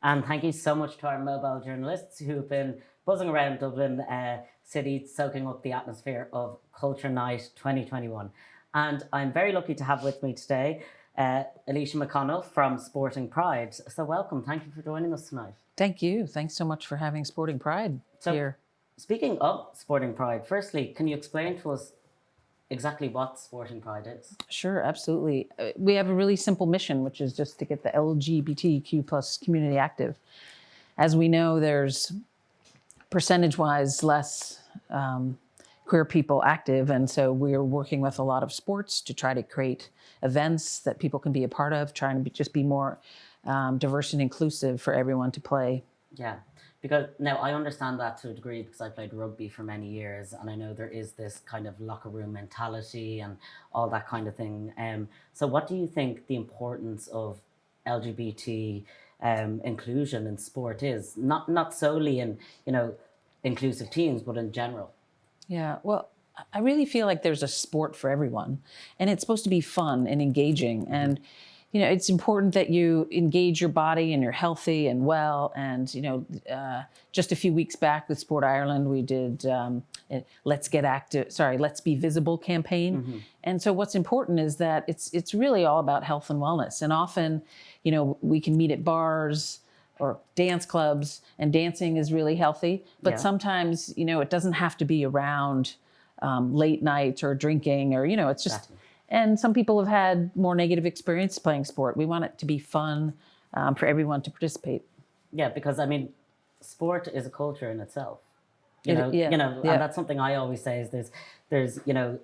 And thank you so much to our mobile journalists who have been buzzing around Dublin City, soaking up the atmosphere of Culture Night 2021. And I'm very lucky to have with me today Alicia McConnell from Sporting Pride. So welcome. Thank you for joining us tonight. Thank you. Thanks so much for having Sporting Pride here. Speaking of Sporting Pride, firstly, can you explain to us exactly what Sporting Pride is? Sure, absolutely. We have a really simple mission, which is just to get the LGBTQ plus community active. As we know, there's percentage-wise less queer people active, and so we're working with a lot of sports to try to create events that people can be a part of, trying to just be more diverse and inclusive for everyone to play. Yeah. Because now I understand that to a degree because I played rugby for many years, and I know there is this kind of locker room mentality and all that kind of thing. So what do you think the importance of LGBT inclusion in sport is? Not solely in, inclusive teams, but in general. Yeah, well, I really feel like there's a sport for everyone, and it's supposed to be fun and engaging. And it's important that you engage your body and you're healthy and well. And, just a few weeks back with Sport Ireland, we did Let's Be Visible campaign. Mm-hmm. And so what's important is that it's really all about health and wellness. And often, we can meet at bars or dance clubs, and dancing is really healthy. But sometimes, it doesn't have to be around late nights or drinking or, it's just... Exactly. And some people have had more negative experience playing sport. We want it to be fun for everyone to participate. Yeah, because sport is a culture in itself. And that's something I always say is there's the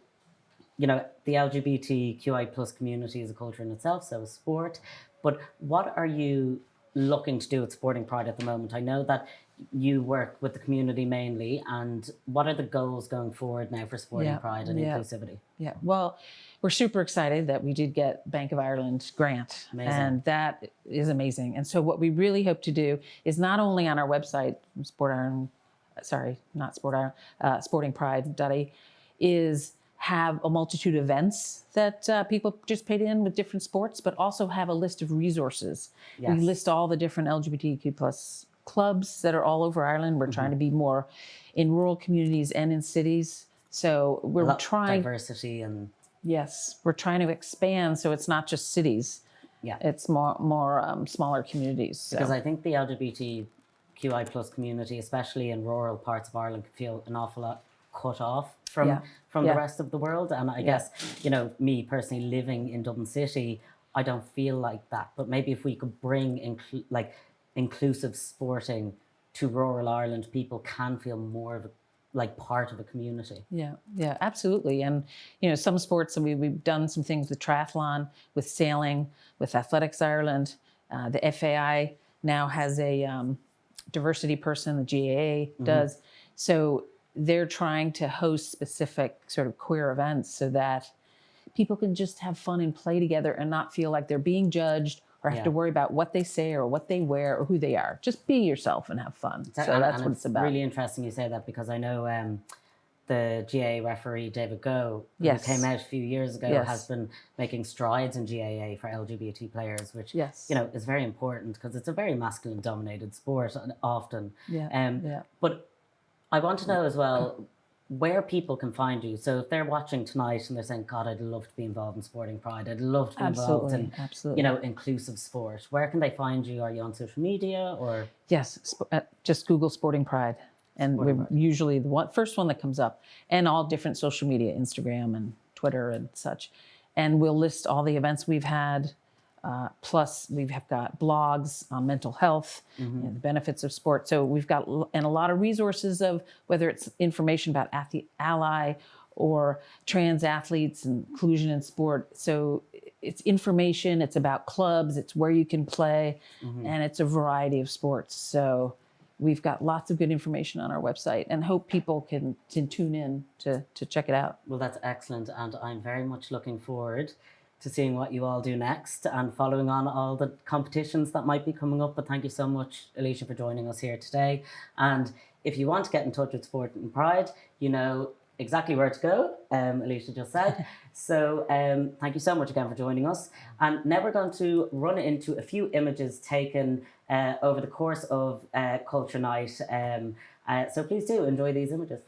LGBTQI plus community is a culture in itself, so is sport. But what are you looking to do at Sporting Pride at the moment? I know that you work with the community mainly, and what are the goals going forward now for Sporting Pride and inclusivity? Yeah, well, we're super excited that we did get Bank of Ireland grant. Amazing. And that is amazing. And so what we really hope to do is not only on our website, sportingpride.ie, is have a multitude of events that people participate in with different sports, but also have a list of resources. Yes. We list all the different LGBTQ plus clubs that are all over Ireland. We're trying to be more in rural communities and in cities. So we're trying diversity and we're trying to expand so it's not just cities. Yeah, it's more smaller communities. So. Because I think the LGBTQI plus community, especially in rural parts of Ireland, can feel an awful lot cut off from the rest of the world. And I guess me personally living in Dublin City, I don't feel like that. But maybe if we could bring inclusive sporting to rural Ireland, people can feel more of part of a community. Yeah, absolutely. And some sports, and we've done some things with triathlon, with sailing, with Athletics Ireland. The FAI now has a diversity person, the GAA does. So they're trying to host specific sort of queer events so that people can just have fun and play together and not feel like they're being judged or have to worry about what they say or what they wear or who they are. Just be yourself and have fun. So that's what it's about. Really interesting you say that, because I know the GAA referee, David Goh, who came out a few years ago, has been making strides in GAA for LGBT players, which is very important because it's a very masculine-dominated sport often. But I want to know as well where people can find you. So if they're watching tonight and they're saying, God, I'd love to be involved in Sporting Pride, I'd love to be involved in inclusive sport, where can they find you? Are you on social media or? Yes, just Google Sporting Pride. And we're usually the first one that comes up, and all different social media, Instagram and Twitter and such. And we'll list all the events we've had. Plus, we've got blogs on mental health, the benefits of sport. So we've got a lot of resources of whether it's information about Athlete Ally or trans athletes and inclusion in sport. So it's information, it's about clubs, it's where you can play, and it's a variety of sports. So we've got lots of good information on our website and hope people can tune in to check it out. Well, that's excellent. And I'm very much looking forward to seeing what you all do next and following on all the competitions that might be coming up. But thank you so much, Alicia, for joining us here today. And if you want to get in touch with Sporting Pride, exactly where to go, Alicia just said. So thank you so much again for joining us. And now we're going to run into a few images taken over the course of Culture Night. So please do enjoy these images.